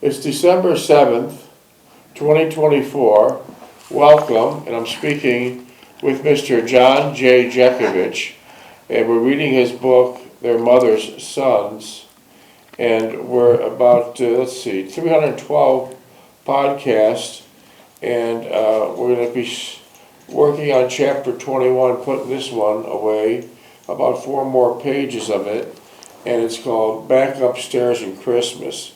It's December 7th, 2024. Welcome, and I'm speaking with Mr. John J. Jeckovich, and we're reading his book, Their Mother's Sons, and we're about, 312 podcasts, and we're going to be working on chapter 21, putting this one away, about 4 more pages of it, and it's called Back Upstairs in Christmas.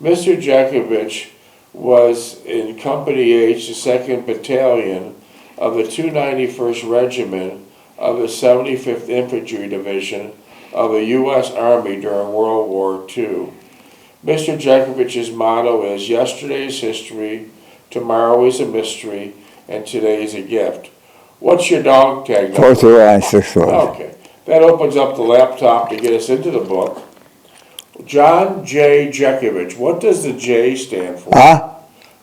Mr. Jeckovich was in Company H, the 2nd Battalion of the 291st Regiment of the 75th Infantry Division of the U.S. Army during World War II. Mr. Jeckovich's motto is, yesterday is history, tomorrow is a mystery, and today is a gift. What's your dog tag number? 42961. Okay. That opens up the laptop to get us into the book. John J. Jeckovich. What does the J stand for?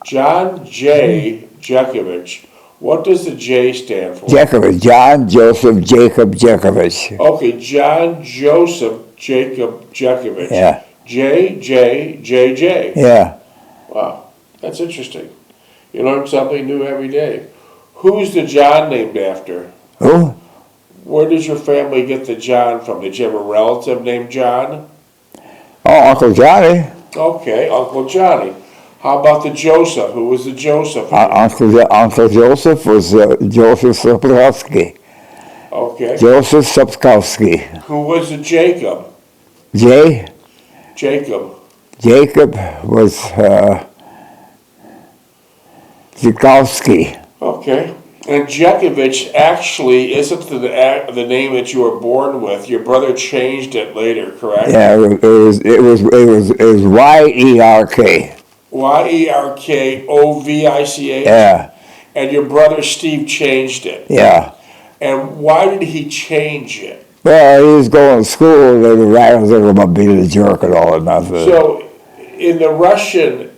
John J. Jeckovich. What does the J stand for? Jeckovich. John Joseph Jacob Jeckovich. Okay, John Joseph Jacob Jeckovich. Yeah. J. Yeah. Wow, that's interesting. You learn something new every day. Who's the John named after? Who? Where does your family get the John from? Did you have a relative named John? Oh, Uncle Johnny. Okay, Uncle Johnny. How about the Joseph? Who was the Joseph? Uncle Joseph was Joseph Sapkowski. Okay. Joseph Sapkowski. Who was the Jacob? Jacob was Jakowski. Okay. And Jeckovich actually isn't the name that you were born with. Your brother changed it later, correct? Yeah, it was Y-E-R-K. Y-E-R-K-O-V-I-C-H? Yeah. And your brother Steve changed it? Yeah. And why did he change it? Well, he was going to school, and they were rattling about being a jerk and all that nothing. So, in the Russian,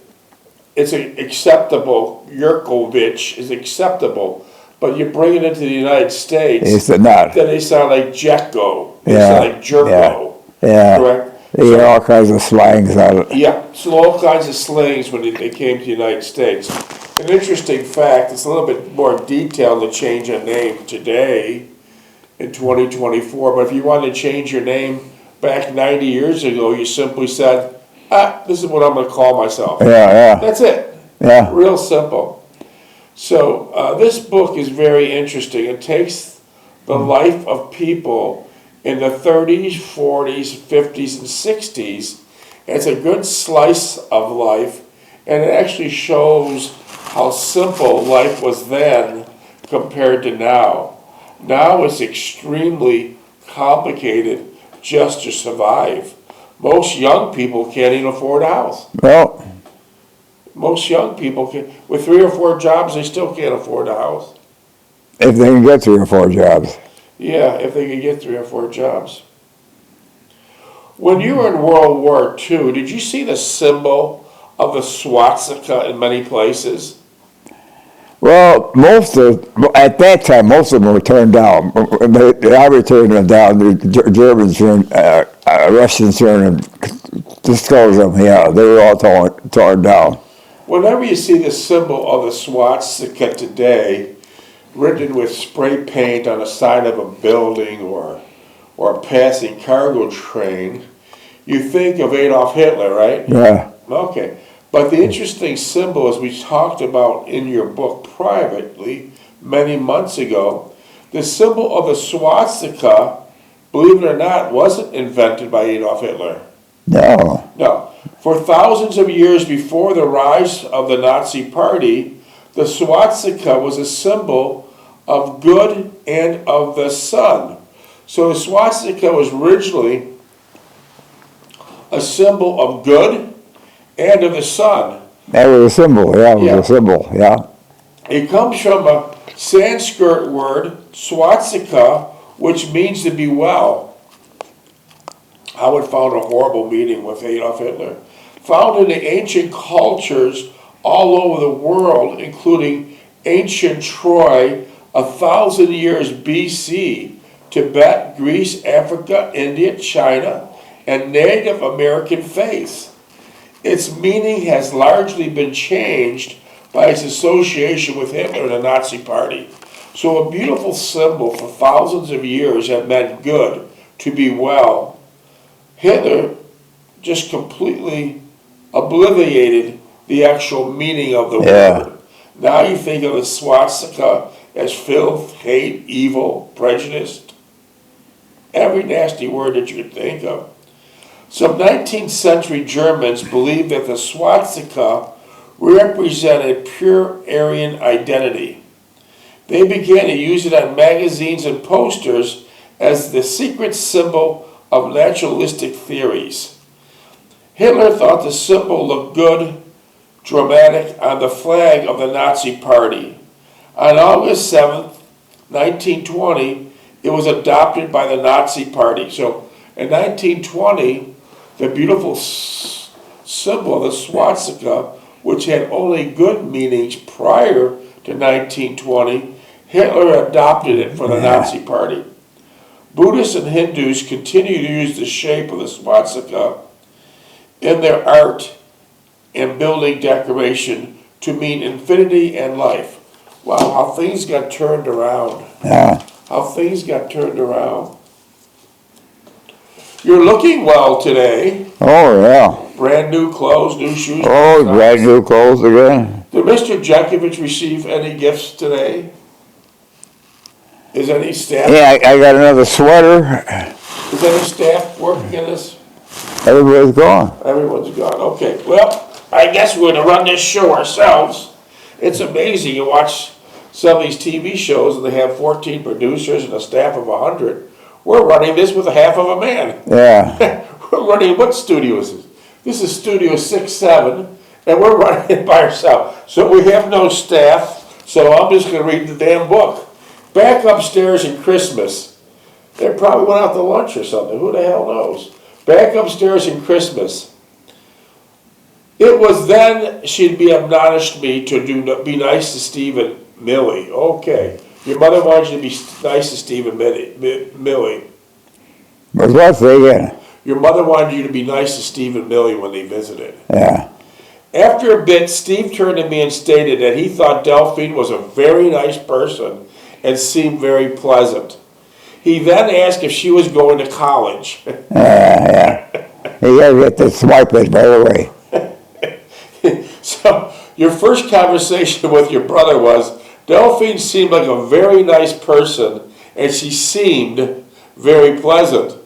it's acceptable, Yurkovich is acceptable, but you bring it into the United States, It's not. then they sound like Jekko, they Yeah. sound like Jerko, Yeah. correct? They had all kinds of slangs on it. Yeah, so all kinds of slangs when they came to the United States. An interesting fact, it's a little bit more detailed to change a name today in 2024, but if you wanted to change your name back 90 years ago, you simply said, this is what I'm going to call myself. Yeah. That's it. Yeah. Real simple. So this book is very interesting. It takes the life of people in the 30s, 40s, 50s, and 60s. It's a good slice of life, and it actually shows how simple life was then compared to now. Now it's extremely complicated just to survive. Most young people can't even afford a house. Well, Most young people can, with 3 or 4 jobs, they still can't afford a house. if they can get 3 or 4 jobs. Yeah, if they could get 3 or 4 jobs. When you were in World War II, did you see the symbol of the swastika in many places? Well, at that time, most of them were turned down. The Army turned them down. The Germans turned, Russians turned and disclosed them. Yeah, they were all torn down. Whenever you see the symbol of the swastika today, written with spray paint on the side of a building or a passing cargo train, you think of Adolf Hitler, right? Yeah. Okay. But the interesting symbol, as we talked about in your book privately many months ago, the symbol of the swastika, believe it or not, wasn't invented by Adolf Hitler. No. No. For thousands of years before the rise of the Nazi Party, the swastika was a symbol of good and of the sun. So the swastika was originally a symbol of good and of the sun. That was a symbol, yeah, a symbol, yeah. It comes from a Sanskrit word, swastika, which means to be well. I would found a horrible meeting with Adolf Hitler. Found in the ancient cultures all over the world, including ancient Troy, 1,000 years BC, Tibet, Greece, Africa, India, China, and Native American faiths. its meaning has largely been changed by its association with Hitler and the Nazi Party. So a beautiful symbol for thousands of years had meant good, to be well. Hitler just completely obliterated the actual meaning of the word. Now you think of the swastika as filth, hate, evil, prejudice, every nasty word that you could think of. Some 19th century Germans believed that the swastika represented pure Aryan identity. They began to use it on magazines and posters as the secret symbol of naturalistic theories. Hitler thought the symbol looked good, dramatic, on the flag of the Nazi Party. On August 7th, 1920, it was adopted by the Nazi Party. So in 1920, the beautiful symbol of the swastika, which had only good meanings prior to 1920, Hitler adopted it for the Nazi Party. Buddhists and Hindus continue to use the shape of the swastika in their art and building decoration to mean infinity and life. Wow, how things got turned around. Yeah. How things got turned around. You're looking well today. Oh, yeah. Brand new clothes, new shoes. Oh, brand new clothes again. Did Mr. Jeckovich receive any gifts today? Is any staff? Yeah, I got another sweater. Is any staff working in this? Everybody's gone. Everyone's gone. Okay. Well, I guess we're going to run this show ourselves. It's amazing. You watch some of these TV shows and they have 14 producers and a staff of 100. We're running this with a half of a man. Yeah. We're running, what studio is this? This is Studio 6-7, and we're running it by ourselves. So we have no staff, so I'm just going to read the damn book. Back upstairs in Christmas. They probably went out to lunch or something. Who the hell knows? Back upstairs in Christmas. It was then she'd be admonished me to be nice to Steve and Millie. Okay. Your mother wanted you to be nice to Steve and Millie. But what again? Your mother wanted you to be nice to Steve and Millie when they visited. Yeah. After a bit, Steve turned to me and stated that he thought Delphine was a very nice person and seemed very pleasant. He then asked if she was going to college. Yeah. You gotta get the swipe it, by the way. So, your first conversation with your brother was, Delphine seemed like a very nice person, and she seemed very pleasant.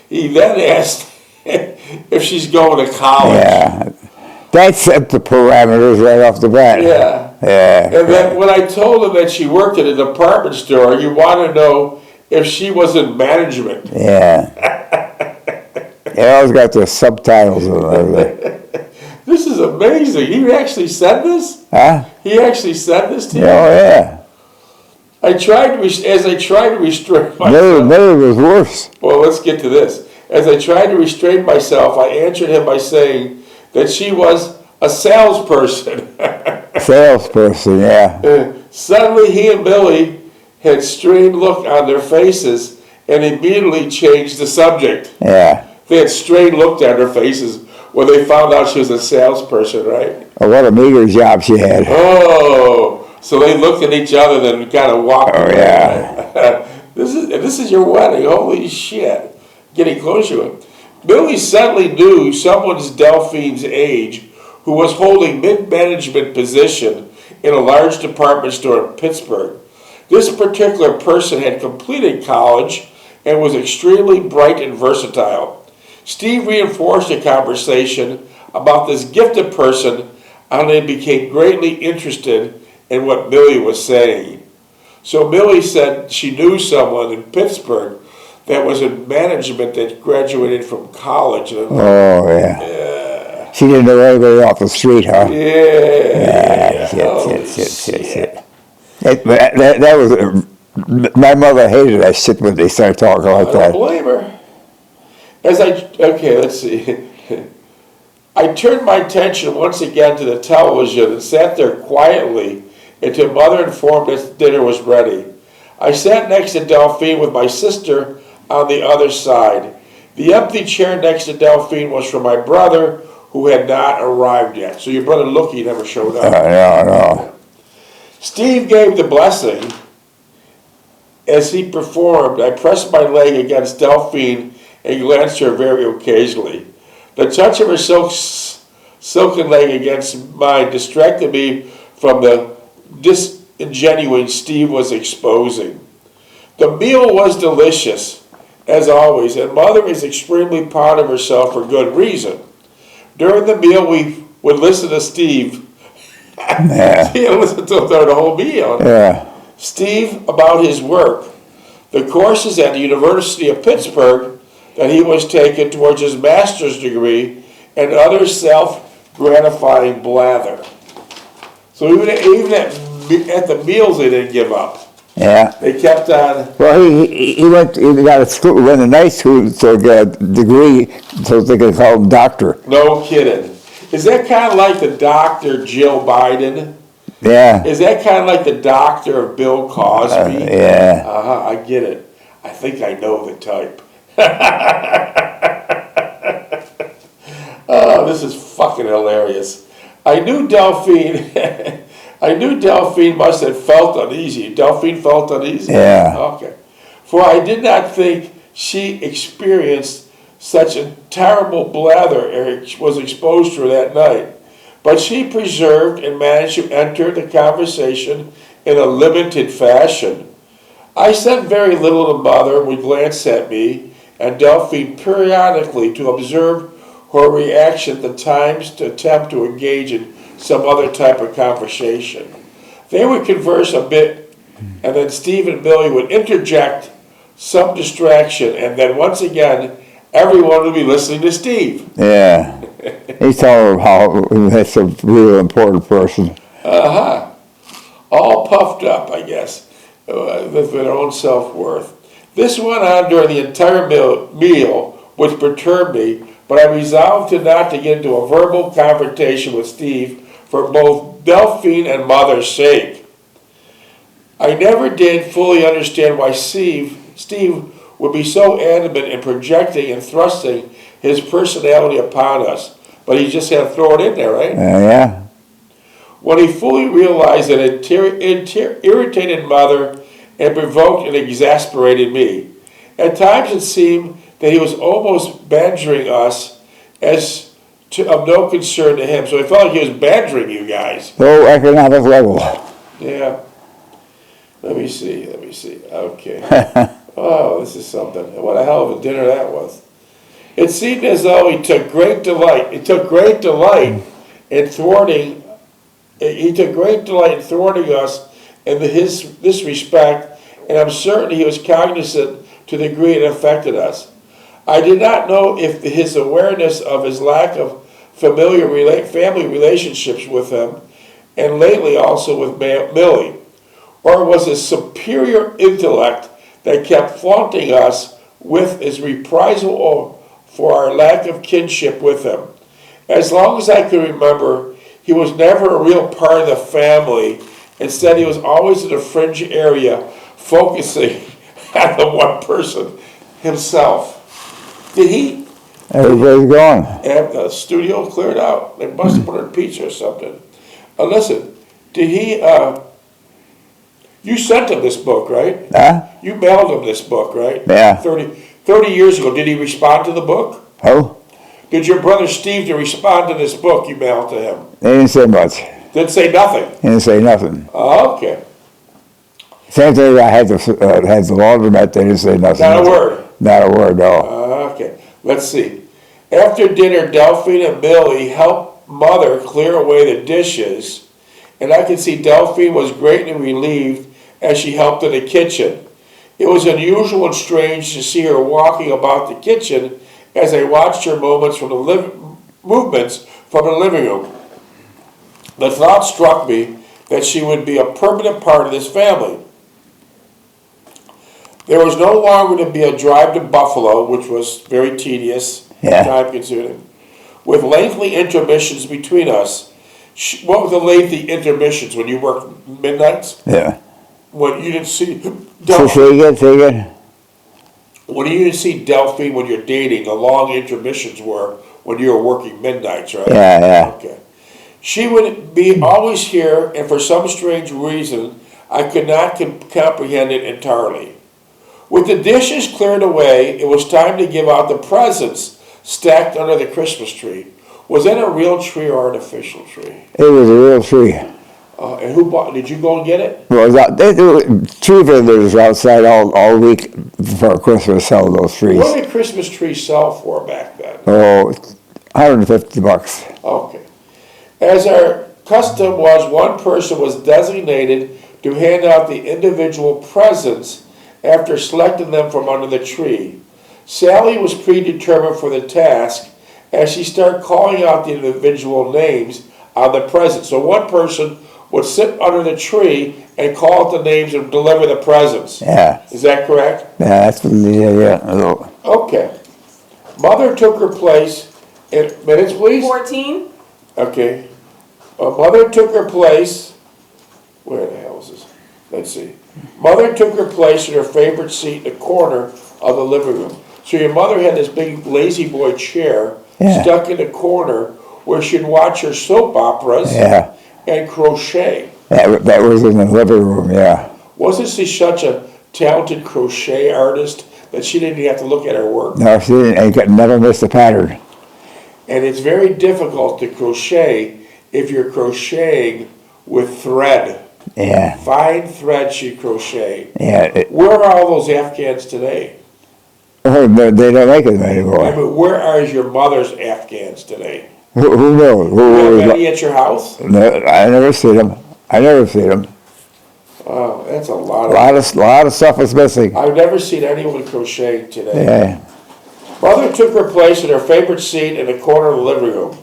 He then asked if she's going to college. Yeah. That set the parameters right off the bat. Yeah. Yeah. And then when I told him that she worked at a department store, you want to know if she was in management. Yeah. It always got the subtitles and everything. This is amazing. He actually said this? Huh? He actually said this to you? Oh, yeah. As I tried to restrain myself. Maybe it was worse. Well, let's get to this. As I tried to restrain myself, I answered him by saying that she was a salesperson. Salesperson, yeah. Suddenly, he and Billy had strained look on their faces and immediately changed the subject. Yeah. They had strained look on their faces when they found out she was a salesperson, right? Oh, what a meager job she had. Oh, so they looked at each other and kind of walked away. Yeah. This is your wedding. Holy shit. Getting closer to it. Billy suddenly knew someone's Delphine's age who was holding mid-management position in a large department store in Pittsburgh. This particular person had completed college and was extremely bright and versatile. Steve reinforced the conversation about this gifted person and they became greatly interested in what Millie was saying. So Millie said she knew someone in Pittsburgh that was in management that graduated from college. Oh, yeah. She didn't know anybody off the street, huh? Yeah. Shit. That was, my mother hated that shit when they started talking like that. I don't blame her. Okay, let's see. I turned my attention once again to the television and sat there quietly until Mother informed us dinner was ready. I sat next to Delphine with my sister on the other side. The empty chair next to Delphine was for my brother, who had not arrived yet. So your brother Lookie never showed up. No. Steve gave the blessing. As he performed, I pressed my leg against Delphine and glanced at her very occasionally. The touch of her silken leg against mine distracted me from the disingenuine Steve was exposing. The meal was delicious, as always, and Mother is extremely proud of herself for good reason. During the meal, we would listen to Steve. Yeah. He listened to him the whole meal. Yeah. Steve about his work, the courses at the University of Pittsburgh that he was taking towards his master's degree, and other self-gratifying blather. So even at the meals, they didn't give up. Yeah. They kept on. Well, he got a school, went to night school, so got a degree, so they could call him doctor. No kidding. Is that kind of like the Dr. Jill Biden? Yeah. Is that kind of like the doctor of Bill Cosby? Yeah. I get it. I think I know the type. Oh, this is fucking hilarious. I knew Delphine must have felt uneasy. Delphine felt uneasy? Yeah. Okay. For I did not think she experienced such a terrible blather was exposed to her that night. But she preserved and managed to enter the conversation in a limited fashion. I said very little to Mother would glance at me, and Delphine periodically to observe her reaction at the times to attempt to engage in some other type of conversation. They would converse a bit, and then Steve and Billy would interject some distraction, and then once again, everyone would be listening to Steve. Yeah. He told her how that's a real important person. All puffed up, I guess, with their own self-worth. This went on during the entire meal, which perturbed me, but I resolved not to get into a verbal confrontation with Steve for both Delphine and Mother's sake. I never did fully understand why Steve would be so adamant in projecting and thrusting his personality upon us, but he just had to throw it in there, right? Yeah. When he fully realized that it irritated Mother and provoked and exasperated me. At times it seemed that he was almost badgering us of no concern to him. So it felt like he was badgering you guys. Low economic level. Yeah. Let me see. Okay. Oh, this is something. What a hell of a dinner that was. It seemed as though he took great delight. in thwarting. He took great delight in thwarting us in this respect, and I'm certain he was cognizant to the degree it affected us. I did not know if his awareness of his lack of family relationships with him, and lately also with Millie, or was his superior intellect that kept flaunting us with his reprisal for our lack of kinship with him. As long as I could remember, he was never a real part of the family. Instead, he was always in a fringe area, focusing on the one person, himself. Did he? Everybody's gone. Have the studio cleared out? They must have put in pizza or something. Listen, did he, you sent him this book, right? Huh? You mailed him this book, right? Yeah. 30 years ago. Did he respond to the book? Who? Did your brother Steve respond to this book you mailed to him? They didn't say much. Didn't say nothing? He didn't say nothing. Oh, okay. Same thing I had the laundromat, they didn't say nothing. Not a word? Not a word, no. Okay. Let's see. After dinner, Delphine and Billy helped Mother clear away the dishes, and I could see Delphine was greatly relieved as she helped in the kitchen. It was unusual and strange to see her walking about the kitchen as I watched her movements from the living room. The thought struck me that she would be a permanent part of this family. There was no longer to be a drive to Buffalo, which was very tedious, time-consuming, with lengthy intermissions between us. What were the lengthy intermissions when you worked midnights? Yeah. When you didn't see Say When you didn't see Delphine when you're dating, the long intermissions were when you were working midnights, right? Yeah, yeah. Okay. She would be always here, and for some strange reason, I could not comprehend it entirely. With the dishes cleared away, it was time to give out the presents stacked under the Christmas tree. Was that a real tree or artificial tree? It was a real tree. And who bought? Did you go and get it? Well, tree vendors were outside all week before Christmas selling those trees. What did Christmas trees sell for back then? Oh, $150. Okay. As our custom was, one person was designated to hand out the individual presents after selecting them from under the tree. Sally was predetermined for the task as she started calling out the individual names on the presents. So one person would sit under the tree and call out the names and deliver the presents. Yeah. Is that correct? Yeah, that's yeah. Okay. Mother took her place in minutes, please. 14. Okay. Mother took her place. Where the hell is this? Let's see. Mother took her place in her favorite seat in the corner of the living room. So your mother had this big lazy boy chair stuck in the corner where she'd watch her soap operas and crochet. That was in the living room, yeah. Wasn't she such a talented crochet artist that she didn't even have to look at her work? No, she didn't. And could never miss a pattern. And it's very difficult to crochet if you're crocheting with thread. Yeah. Fine thread she crocheted. Yeah. Where are all those Afghans today? Oh, they don't make them I anymore. mean, where are your mother's Afghans today? Who knows? Do you have any at your house? No, I never see them. Oh, that's a A lot lot of stuff is missing. I've never seen anyone crocheting today. Yeah. Mother took her place in her favorite seat in the corner of the living room.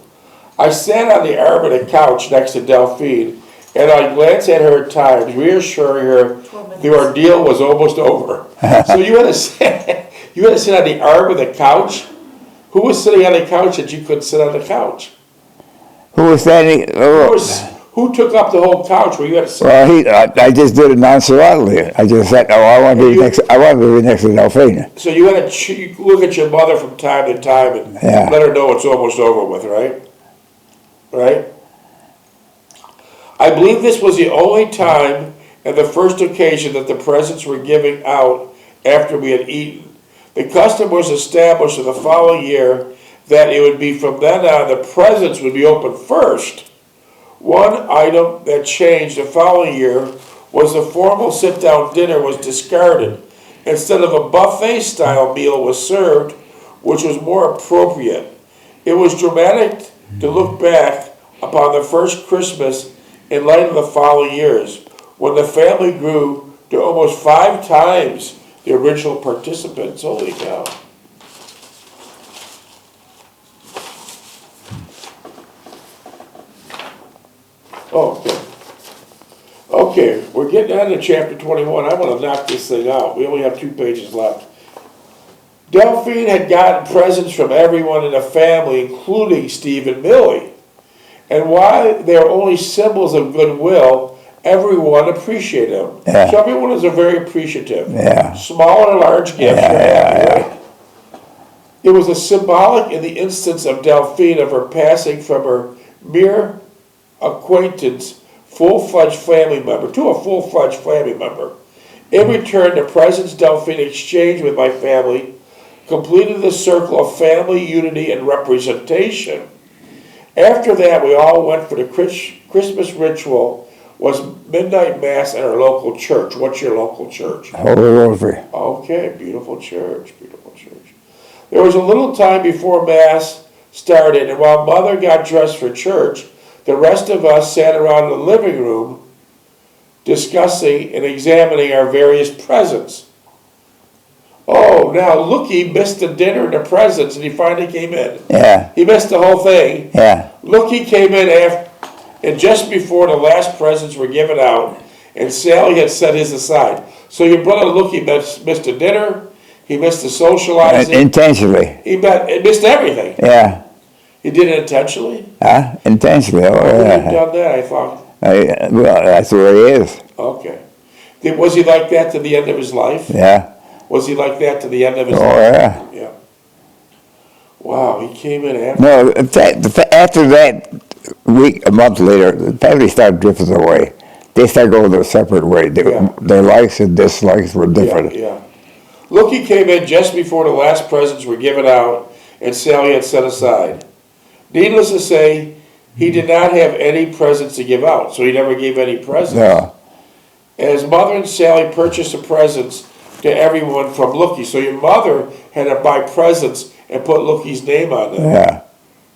I sat on the arm of the couch next to Delphine, and I glanced at her at times, reassuring her the ordeal was almost over. So you had to sit on the arm of the couch? Who was sitting on the couch that you couldn't sit on the couch? Who was standing? Who took up the whole couch where you had to sit? Well, I just did it nonchalantly. I just said, I want to be next. I want to be next to Delphine. So you had to look at your mother from time to time and let her know it's almost over with, right? Right? I believe this was the only time and the first occasion that the presents were given out after we had eaten. The custom was established in the following year that it would be from then on the presents would be opened first. One item that changed the following year was the formal sit-down dinner was discarded. Instead of a buffet-style meal was served, which was more appropriate. It was dramatic to look back upon the first Christmas in light of the following years, when the family grew to almost 5 times the original participants. Holy cow. Okay, we're getting on to chapter 21. I want to knock this thing out. We only have 2 pages left. Delphine had gotten presents from everyone in the family, including Steve and Millie. And while they're only symbols of goodwill, everyone appreciated them. Yeah. So everyone is very appreciative. Yeah. Small and large gifts. Yeah. It was a symbolic in the instance of Delphine of her passing from her mere acquaintance full-fledged family member to a full-fledged family member. In return, the presents Delphine exchanged with my family completed the circle of family unity and representation. After that, we all went for the Christmas ritual, was midnight mass at our local church. What's your local church? Holy Rosary. Okay, beautiful church, beautiful church. There was a little time before mass started, and while Mother got dressed for church, the rest of us sat around the living room discussing and examining our various presents. Oh, now Lookie missed the dinner and the presents, and he finally came in. Yeah. He missed the whole thing. Yeah. Lookie came in and just before the last presents were given out, and Sally had set his aside. So your brother Lookie missed the dinner, he missed the socializing. Intentionally. He missed everything. Yeah. He did it intentionally? Huh? Intentionally. Oh, Why would he have yeah. done that, I thought? Well, that's where he is. Okay. Was he like that to the end of his life? Yeah. Was he like that to the end of his Oh, life? yeah. Yeah. Wow, he came in after. No, in fact, after that week, a month later, the family started drifting away. They started going their separate way. Yeah. Their likes and dislikes were different. Yeah. Looky came in just before the last presents were given out and Sally had set aside. Needless to say, he did not have any presents to give out, so he never gave any presents. No. And his mother and Sally purchased the presents to everyone from Looky. So your mother had to buy presents and put Looky's name on them. Yeah.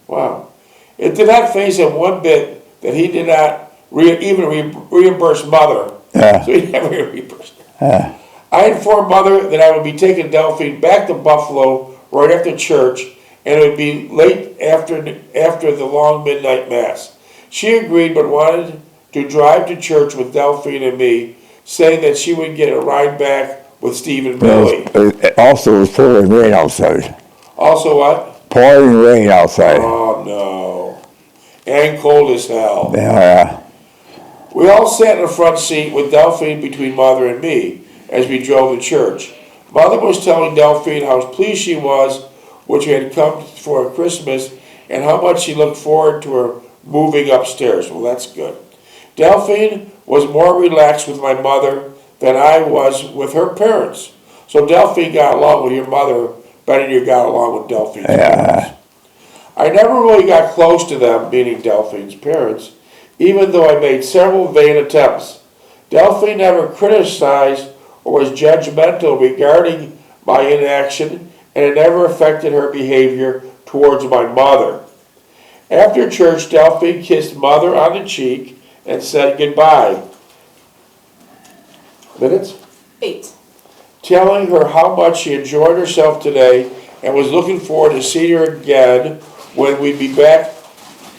Wow. It did not faze him one bit that he did not reimburse Mother. Yeah. So he never reimbursed her. Yeah. I informed Mother that I would be taking Delphine back to Buffalo right after church, and it would be late after the long midnight mass. She agreed, but wanted to drive to church with Delphine and me, saying that she would get a ride back with Steve and Billy. Also, it was pouring rain outside. Also what? Pouring rain outside. Oh no. And cold as hell. Yeah. We all sat in the front seat with Delphine between Mother and me as we drove to church. Mother was telling Delphine how pleased she was when she had come for Christmas and how much she looked forward to her moving upstairs. Well, that's good. Delphine was more relaxed with my mother than I was with her parents. So Delphine got along with your mother better than you got along with Delphine's parents. I never really got close to them, meaning Delphine's parents, even though I made several vain attempts. Delphine never criticized or was judgmental regarding my inaction, and it never affected her behavior towards my mother. After church, Delphine kissed Mother on the cheek and said goodbye. Minutes? 8. Telling her how much she enjoyed herself today and was looking forward to seeing her again when we'd be back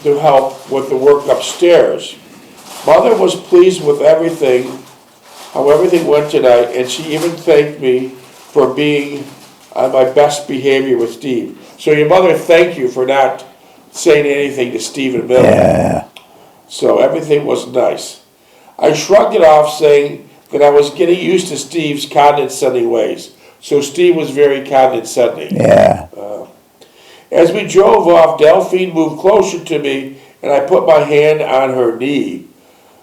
to help with the work upstairs. Mother was pleased with everything, how everything went tonight, and she even thanked me for being on my best behavior with Steve. So your mother thanked you for not saying anything to Steve and Billy. Yeah. So everything was nice. I shrugged it off, saying that I was getting used to Steve's condescending ways. So Steve was very condescending. Yeah. As we drove off, Delphine moved closer to me, and I put my hand on her knee.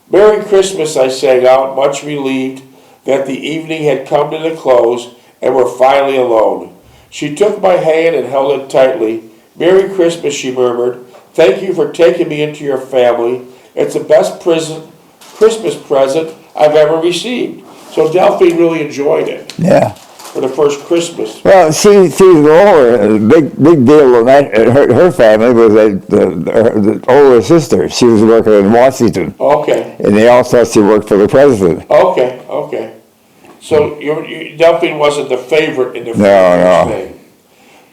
Merry Christmas, I sang out, much relieved that the evening had come to the close and we're finally alone. She took my hand and held it tightly. Merry Christmas, she murmured. Thank you for taking me into your family. It's the best Christmas present I've ever received. So Delphine really enjoyed it. Yeah. For the first Christmas. Well, she's older. Big deal in that. Her family was the older sister. She was working in Washington. Okay. And they all thought she worked for the president. Okay. So Delphine wasn't the favorite in the No.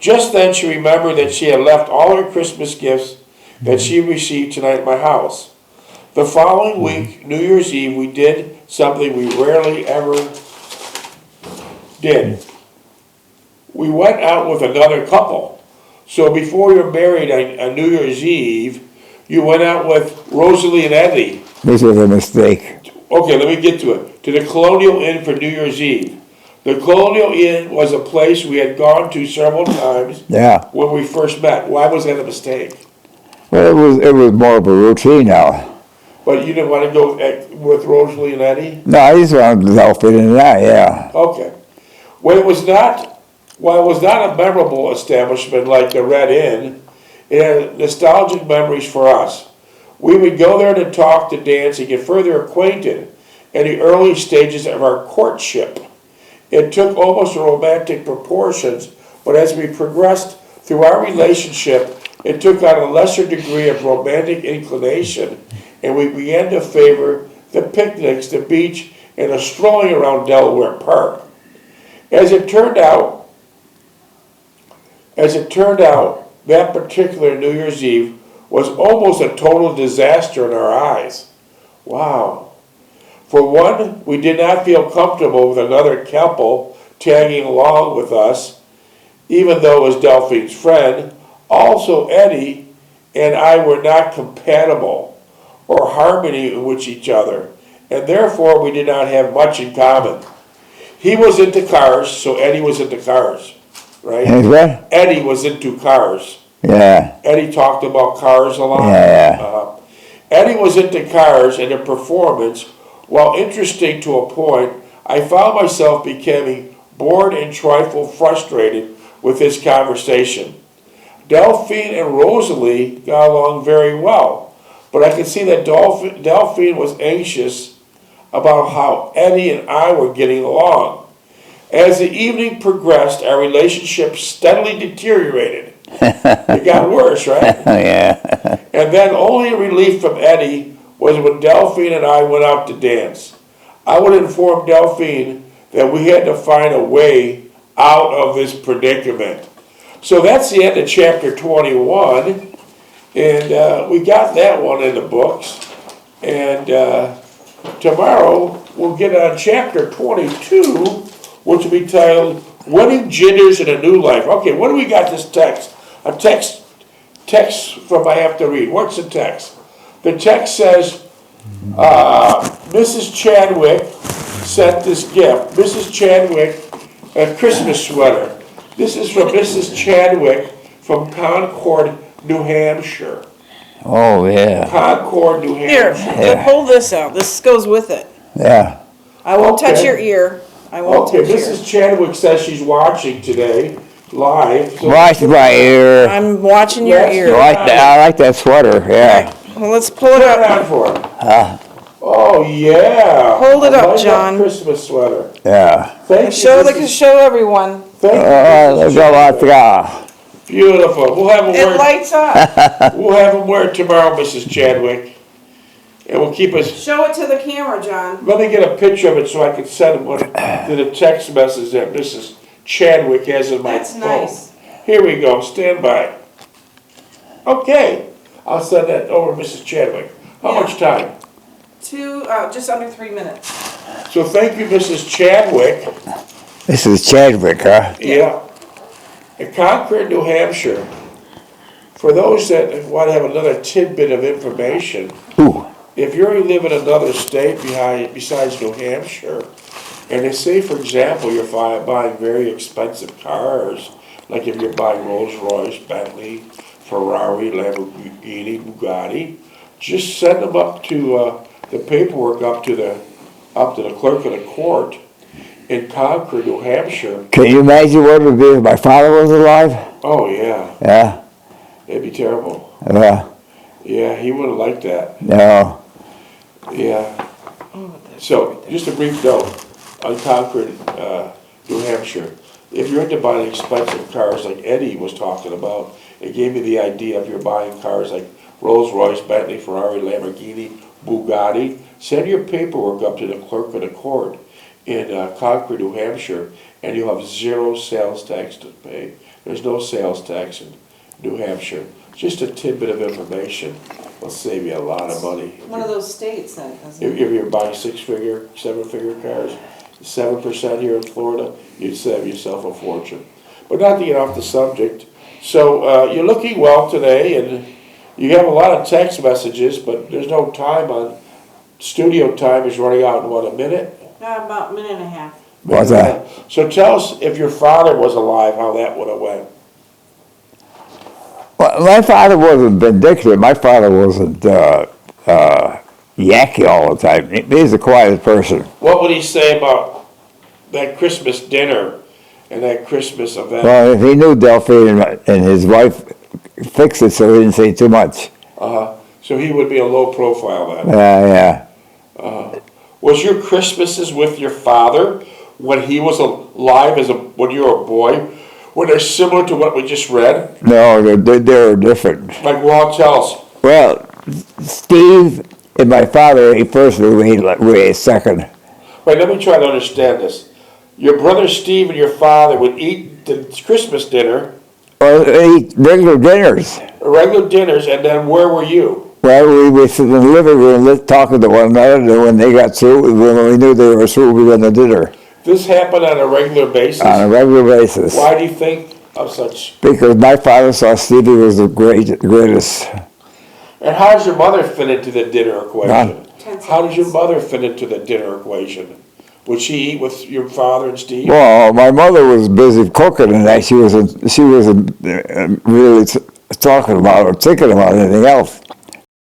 Just then she remembered that she had left all her Christmas gifts that she received tonight at my house. The following week, New Year's Eve, we did something we rarely ever did. We went out with another couple. So before you're married on New Year's Eve, you went out with Rosalie and Eddie. This was a mistake. Okay, let me get to it. To the Colonial Inn for New Year's Eve. The Colonial Inn was a place we had gone to several times when we first met. Why was that a mistake? Well, it was more of a routine now. But you didn't want to go with Rosalie and Eddie? No, I just wanted to help it in that, yeah. Okay. While it was not a memorable establishment like the Red Inn, it had nostalgic memories for us. We would go there to talk, to dance, and get further acquainted in the early stages of our courtship. It took almost romantic proportions, but as we progressed through our relationship, it took on a lesser degree of romantic inclination, and we began to favor the picnics, the beach, and the strolling around Delaware Park. As it turned out, that particular New Year's Eve was almost a total disaster in our eyes. Wow. For one, we did not feel comfortable with another couple tagging along with us, even though it was Delphine's friend. Also, Eddie and I were not compatible or harmony with each other, and therefore we did not have much in common. He was into cars, so Eddie was into cars. right? And what? Eddie was into cars. Yeah. Eddie talked about cars a lot. Yeah. Eddie was into cars and their performance. While interesting to a point, I found myself becoming bored and trifle frustrated with his conversation. Delphine and Rosalie got along very well, but I could see that Delphine was anxious about how Eddie and I were getting along. As the evening progressed, our relationship steadily deteriorated. It got worse, right? Yeah. And then only relief from Eddie was when Delphine and I went out to dance. I would inform Delphine that we had to find a way out of this predicament. So that's the end of chapter 21, and we got that one in the books. And tomorrow we'll get on chapter 22, which will be titled Winning Jitters in a New Life. Okay, what do we got this text? A text from I have to read. What's the text? The text says, Mrs. Chadwick sent this gift. Mrs. Chadwick, a Christmas sweater. This is from Mrs. Chadwick from Concord, New Hampshire. Oh, yeah. Concord, New Here, Hampshire. pull this out. This goes with it. Yeah. I won't touch Okay. your ear. I won't Okay, touch your ear. Mrs. Chadwick says she's watching today, live. So Watch my ear. I'm watching your Yes, ear. I like that sweater, yeah. Well, let's pull it Put it up. on for her. Oh, yeah. Hold it I up, like that John. Christmas sweater. Yeah. Thank you, Show show everyone. Thank you, Let's Mrs. go out Chadwick. there. Beautiful. We'll have them It wear. lights up. We'll have them wear it tomorrow, Mrs. Chadwick, and we'll keep us. Show it to the camera, John. Let me get a picture of it so I can send one to the text message that Mrs. Chadwick has in my That's phone. nice. Here we go. Stand by. Okay, I'll send that over to Mrs. Chadwick. How Yeah. much time? Just under 3 minutes. So thank you, Mrs. Chadwick. This is Chadwick, huh? Yeah. In Concord, New Hampshire. For those that want to have another tidbit of information, Ooh. if you live in another state besides New Hampshire, and they say, for example, you're buying very expensive cars, like if you're buying Rolls Royce, Bentley, Ferrari, Lamborghini, Bugatti, just send them up to the paperwork up to the clerk of the court in Concord, New Hampshire. Can you imagine what it would be if my father was alive? Oh yeah, Yeah. it'd be terrible. Yeah. Yeah, he wouldn't like that. No. Yeah. So, just a brief note on Concord, New Hampshire. If you're into buying expensive cars like Eddie was talking about, it gave me the idea if you're buying cars like Rolls Royce, Bentley, Ferrari, Lamborghini, Bugatti, send your paperwork up to the clerk of the court in Concord, New Hampshire, and you'll have zero sales tax to pay. There's no sales tax in New Hampshire. Just a tidbit of information will save you a lot of money. One of those states then, isn't If you're buying 6-figure, 7-figure cars, 7% here in Florida, you'd save yourself a fortune. But not to get off the subject, so you're looking well today, and you have a lot of text messages, but there's no time on, studio time is running out in what, a minute? About a minute and a half. What's that? So tell us, if your father was alive, how that would have went. Well, my father wasn't vindictive. My father wasn't yacky all the time. He's the quietest person. What would he say about that Christmas dinner and that Christmas event? Well, he knew Delphine and his wife fixed it so he didn't say too much. So he would be a low profile then. Yeah. Was your Christmases with your father when he was alive when you were a boy? Were they similar to what we just read? No, they're different. Like, well, tell us. Well, Steve and my father ate first, and we ate second. Wait, let me try to understand this. Your brother Steve and your father would eat the Christmas dinner, Well, they eat regular dinners. regular dinners, and then where were you? Well, we would sit in the living room talking to one another, and when they got through, when we knew they were through, we went to dinner. This happened on a regular basis? On a regular basis. Why do you think of such? Because my father saw Stevie was the greatest. And how does your mother fit into the dinner equation? Huh? How does your mother fit into the dinner equation? Would she eat with your father and Steve? Well, my mother was busy cooking, and that she wasn't really talking about or thinking about anything else.